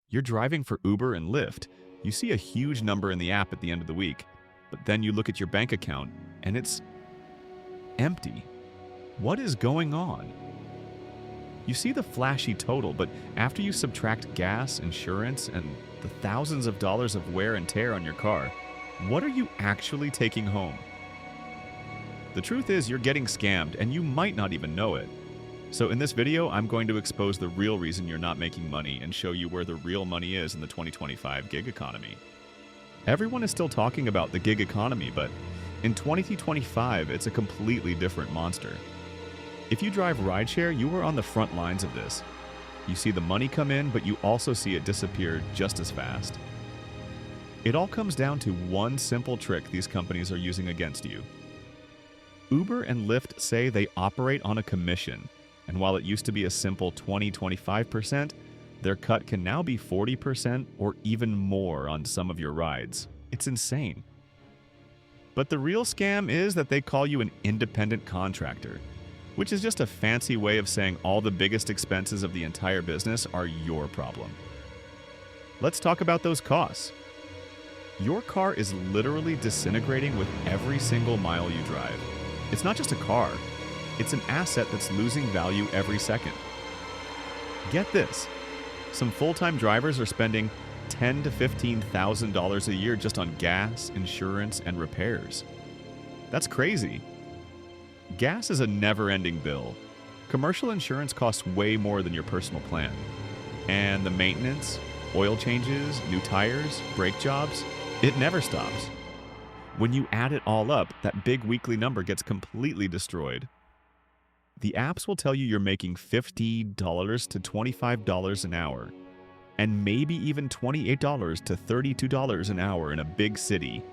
You're driving for Uber and Lyft. You see a huge number in the app at the end of the week, but then you look at your bank account and it's empty. What is going on? You see the flashy total, but after you subtract gas, insurance, and the thousands of dollars of wear and tear on your car, what are you actually taking home? The truth is you're getting scammed and you might not even know it. So in this video, I'm going to expose the real reason you're not making money and show you where the real money is in the 2025 gig economy. Everyone is still talking about the gig economy, but in 2025, it's a completely different monster. If you drive rideshare, you are on the front lines of this. You see the money come in, but you also see it disappear just as fast. It all comes down to one simple trick these companies are using against you. Uber and Lyft say they operate on a commission, and while it used to be a simple 20-25%, their cut can now be 40% or even more on some of your rides. It's insane. But the real scam is that they call you an independent contractor, which is just a fancy way of saying all the biggest expenses of the entire business are your problem. Let's talk about those costs. Your car is literally disintegrating with every single mile you drive. It's not just a car, it's an asset that's losing value every second. Get this, some full-time drivers are spending $10,000 to $15,000 a year just on gas, insurance, and repairs. That's crazy. Gas is a never-ending bill. Commercial insurance costs way more than your personal plan. And the maintenance, oil changes, new tires, brake jobs, it never stops. When you add it all up, that big weekly number gets completely destroyed. The apps will tell you you're making $50 to $25 an hour, and maybe even $28 to $32 an hour in a big city.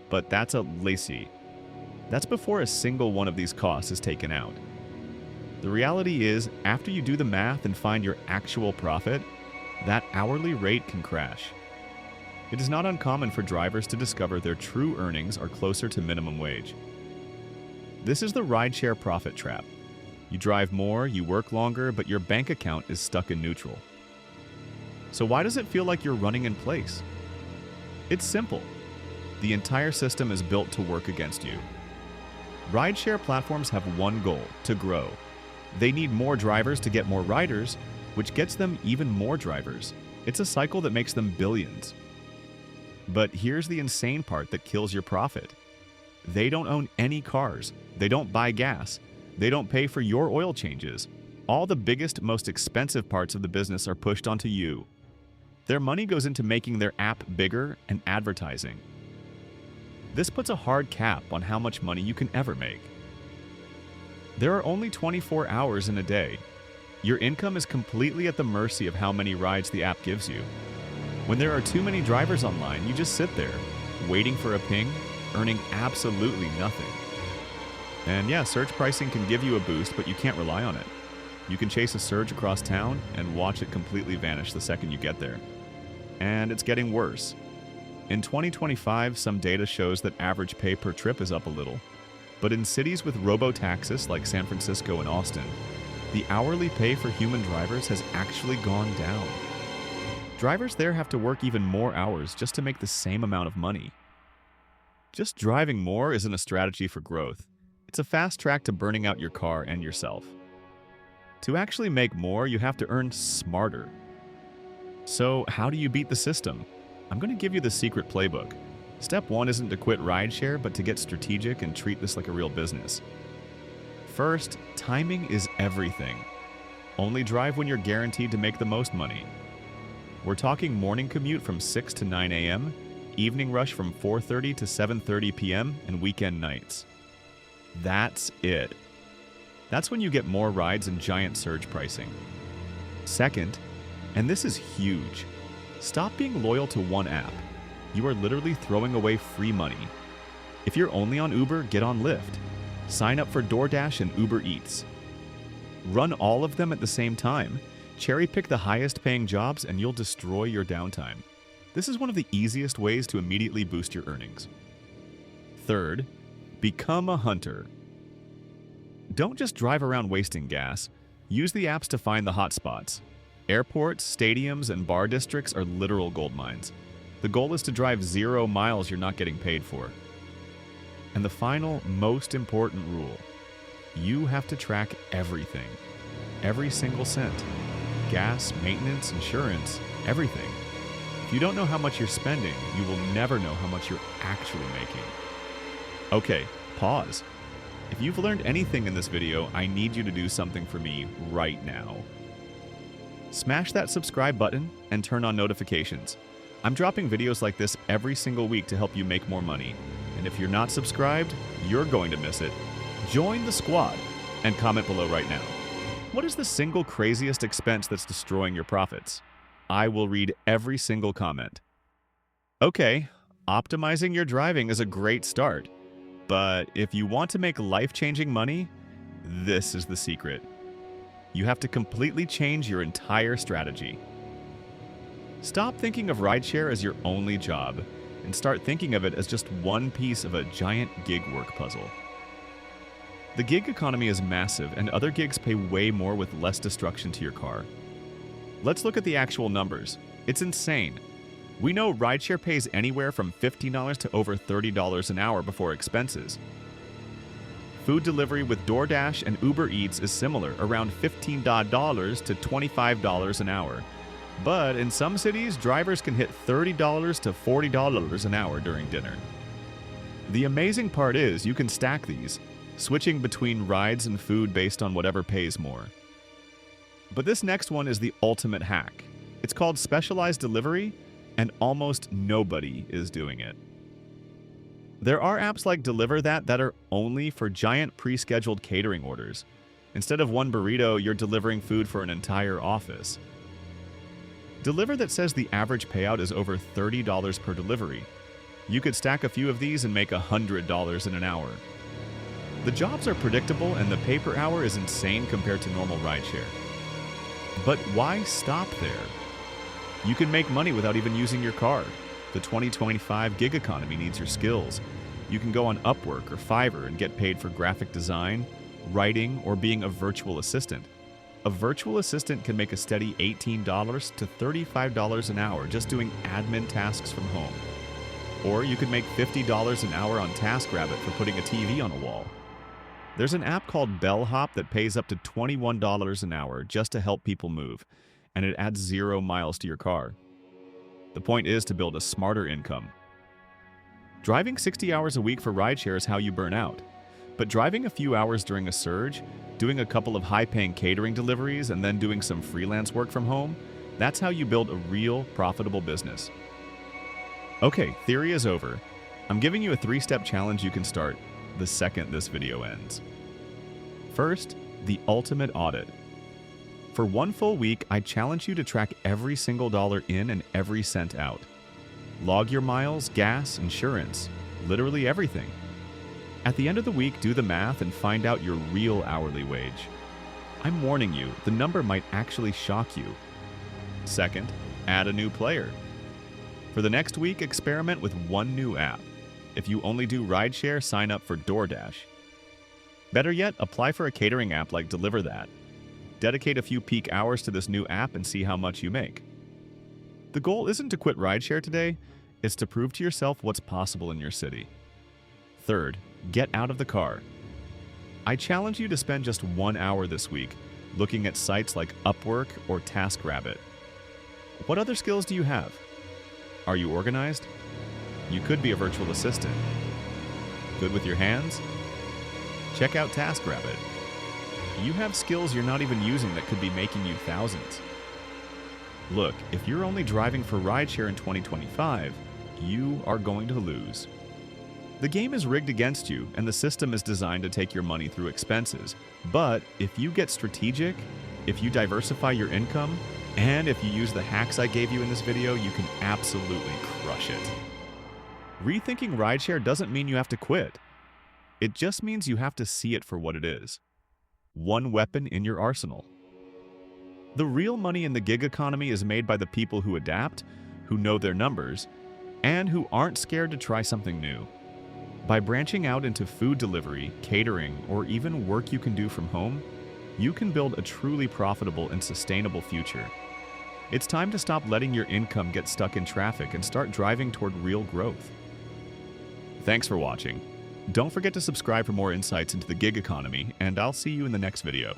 But that's a lacy. That's before a single one of these costs is taken out. The reality is, after you do the math and find your actual profit, that hourly rate can crash. It is not uncommon for drivers to discover their true earnings are closer to minimum wage. This is the rideshare profit trap. You drive more, you work longer, but your bank account is stuck in neutral. So why does it feel like you're running in place? It's simple. The entire system is built to work against you. Rideshare platforms have one goal: to grow. They need more drivers to get more riders, which gets them even more drivers. It's a cycle that makes them billions. But here's the insane part that kills your profit. They don't own any cars. They don't buy gas. They don't pay for your oil changes. All the biggest, most expensive parts of the business are pushed onto you. Their money goes into making their app bigger and advertising. This puts a hard cap on how much money you can ever make. There are only 24 hours in a day. Your income is completely at the mercy of how many rides the app gives you. When there are too many drivers online, you just sit there, waiting for a ping, earning absolutely nothing. And yeah, surge pricing can give you a boost, but you can't rely on it. You can chase a surge across town and watch it completely vanish the second you get there. And it's getting worse. In 2025, some data shows that average pay per trip is up a little. But in cities with robo-taxis like San Francisco and Austin, the hourly pay for human drivers has actually gone down. Drivers there have to work even more hours just to make the same amount of money. Just driving more isn't a strategy for growth. It's a fast track to burning out your car and yourself. To actually make more, you have to earn smarter. So how do you beat the system? I'm going to give you the secret playbook. Step 1 isn't to quit rideshare, but to get strategic and treat this like a real business. First, timing is everything. Only drive when you're guaranteed to make the most money. We're talking morning commute from 6 to 9 a.m., evening rush from 4:30 to 7:30 p.m., and weekend nights. That's it. That's when you get more rides and giant surge pricing. Second, and this is huge, stop being loyal to one app. You are literally throwing away free money. If you're only on Uber, get on Lyft. Sign up for DoorDash and Uber Eats. Run all of them at the same time. Cherry-pick the highest-paying jobs and you'll destroy your downtime. This is one of the easiest ways to immediately boost your earnings. Third, become a hunter. Don't just drive around wasting gas. Use the apps to find the hot spots. Airports, stadiums, and bar districts are literal gold mines. The goal is to drive 0 miles you're not getting paid for. And the final, most important rule: you have to track everything. Every single cent. Gas, maintenance, insurance, everything. If you don't know how much you're spending, you will never know how much you're actually making. Okay, pause. If you've learned anything in this video, I need you to do something for me right now. Smash that subscribe button and turn on notifications. I'm dropping videos like this every single week to help you make more money. And if you're not subscribed, you're going to miss it. Join the squad and comment below right now. What is the single craziest expense that's destroying your profits? I will read every single comment. Okay, optimizing your driving is a great start. But if you want to make life-changing money, this is the secret. You have to completely change your entire strategy. Stop thinking of rideshare as your only job and start thinking of it as just one piece of a giant gig work puzzle. The gig economy is massive, and other gigs pay way more with less destruction to your car. Let's look at the actual numbers. It's insane. We know rideshare pays anywhere from $15 to over $30 an hour before expenses. Food delivery with DoorDash and Uber Eats is similar, around $15 to $25 an hour. But in some cities, drivers can hit $30 to $40 an hour during dinner. The amazing part is you can stack these, switching between rides and food based on whatever pays more. But this next one is the ultimate hack. It's called specialized delivery, and almost nobody is doing it. There are apps like Deliver that are only for giant pre-scheduled catering orders. Instead of one burrito, you're delivering food for an entire office. Deliver that says the average payout is over $30 per delivery. You could stack a few of these and make $100 in an hour. The jobs are predictable and the pay per hour is insane compared to normal rideshare. But why stop there? You can make money without even using your car. The 2025 gig economy needs your skills. You can go on Upwork or Fiverr and get paid for graphic design, writing, or being a virtual assistant. A virtual assistant can make a steady $18 to $35 an hour just doing admin tasks from home. Or you could make $50 an hour on TaskRabbit for putting a TV on a wall. There's an app called Bellhop that pays up to $21 an hour just to help people move, and it adds 0 miles to your car. The point is to build a smarter income. Driving 60 hours a week for rideshare is how you burn out. But driving a few hours during a surge, doing a couple of high-paying catering deliveries, and then doing some freelance work from home, that's how you build a real, profitable business. Okay, theory is over. I'm giving you a 3-step challenge you can start the second this video ends. First, the ultimate audit. For 1 full week, I challenge you to track every single dollar in and every cent out. Log your miles, gas, insurance, literally everything. At the end of the week, do the math and find out your real hourly wage. I'm warning you, the number might actually shock you. Second, add a new player. For the next week, experiment with 1 new app. If you only do rideshare, sign up for DoorDash. Better yet, apply for a catering app like Deliver That. Dedicate a few peak hours to this new app and see how much you make. The goal isn't to quit rideshare today, it's to prove to yourself what's possible in your city. Third, get out of the car. I challenge you to spend just 1 hour this week looking at sites like Upwork or TaskRabbit. What other skills do you have? Are you organized? You could be a virtual assistant. Good with your hands? Check out TaskRabbit. You have skills you're not even using that could be making you thousands. Look, if you're only driving for rideshare in 2025, you are going to lose. The game is rigged against you, and the system is designed to take your money through expenses. But if you get strategic, if you diversify your income, and if you use the hacks I gave you in this video, you can absolutely crush it. Rethinking rideshare doesn't mean you have to quit. It just means you have to see it for what it is. One weapon in your arsenal. The real money in the gig economy is made by the people who adapt, who know their numbers, and who aren't scared to try something new. By branching out into food delivery, catering, or even work you can do from home, you can build a truly profitable and sustainable future. It's time to stop letting your income get stuck in traffic and start driving toward real growth. Thanks for watching. Don't forget to subscribe for more insights into the gig economy, and I'll see you in the next video.